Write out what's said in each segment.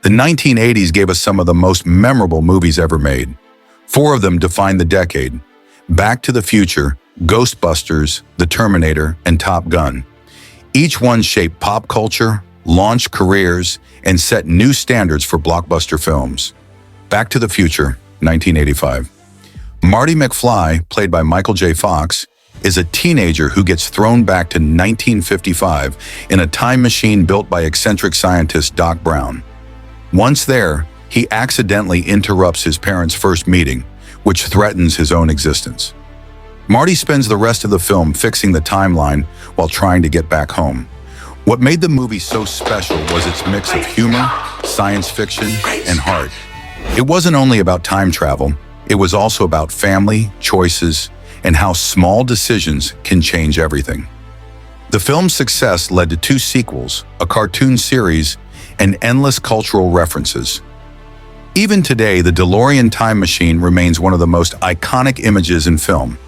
The 1980s gave us some of the most memorable movies ever made. 4 of them defined the decade: Back to the Future, Ghostbusters, The Terminator, and Top Gun. Each one shaped pop culture, launched careers, and set new standards for blockbuster films. Back to the Future, 1985. Marty McFly, played by Michael J. Fox, is a teenager who gets thrown back to 1955 in a time machine built by eccentric scientist Doc Brown. Once there, he accidentally interrupts his parents' first meeting, which threatens his own existence. Marty spends the rest of the film fixing the timeline while trying to get back home. What made the movie so special was its mix of humor, science fiction, and heart. It wasn't only about time travel, it was also about family, choices, and how small decisions can change everything. The film's success led to 2 sequels, a cartoon series, and endless cultural references. Even today, the DeLorean time machine remains one of the most iconic images in film.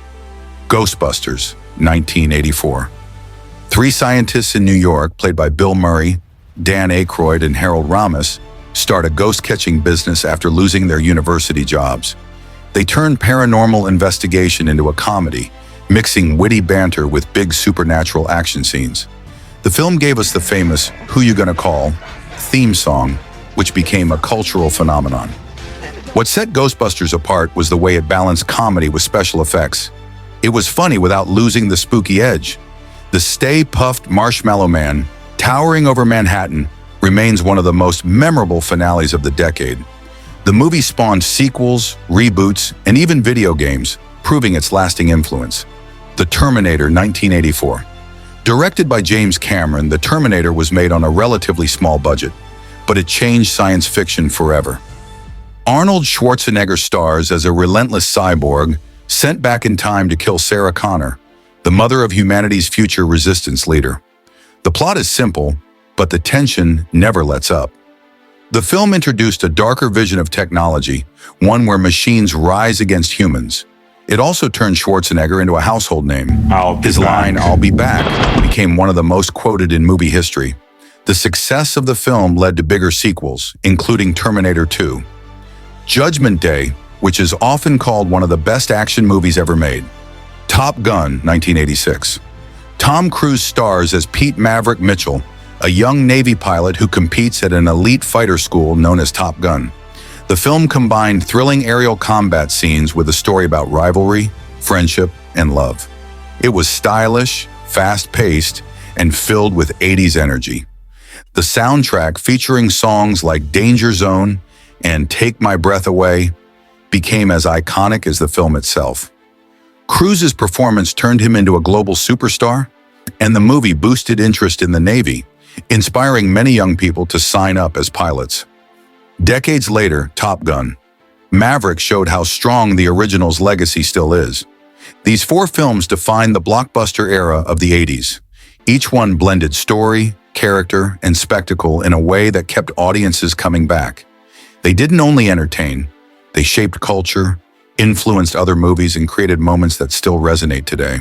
Ghostbusters, 1984. 3 scientists in New York, played by Bill Murray, Dan Aykroyd, and Harold Ramis, start a ghost-catching business after losing their university jobs. They turn paranormal investigation into a comedy, mixing witty banter with big supernatural action scenes. The film gave us the famous "Who You Gonna Call" theme song, which became a cultural phenomenon. What set Ghostbusters apart was the way it balanced comedy with special effects. It was funny without losing the spooky edge. The Stay Puft Marshmallow Man, towering over Manhattan, remains one of the most memorable finales of the decade. The movie spawned sequels, reboots, and even video games, proving its lasting influence. The Terminator, 1984. Directed by James Cameron, The Terminator was made on a relatively small budget, but it changed science fiction forever. Arnold Schwarzenegger stars as a relentless cyborg sent back in time to kill Sarah Connor, the mother of humanity's future resistance leader. The plot is simple, but the tension never lets up. The film introduced a darker vision of technology, one where machines rise against humans. It also turned Schwarzenegger into a household name. His line, "I'll be back," became one of the most quoted in movie history. The success of the film led to bigger sequels, including Terminator 2. Judgment Day, which is often called one of the best action movies ever made. Top Gun, 1986. Tom Cruise stars as Pete Maverick Mitchell, a young Navy pilot who competes at an elite fighter school known as Top Gun. The film combined thrilling aerial combat scenes with a story about rivalry, friendship, and love. It was stylish, fast-paced, and filled with 80s energy. The soundtrack, featuring songs like Danger Zone and Take My Breath Away, became as iconic as the film itself. Cruise's performance turned him into a global superstar, and the movie boosted interest in the Navy, inspiring many young people to sign up as pilots. Decades later, Top Gun. Maverick showed how strong the original's legacy still is. These 4 films defined the blockbuster era of the 80s. Each one blended story, character, and spectacle in a way that kept audiences coming back. They didn't only entertain, they shaped culture, influenced other movies, and created moments that still resonate today.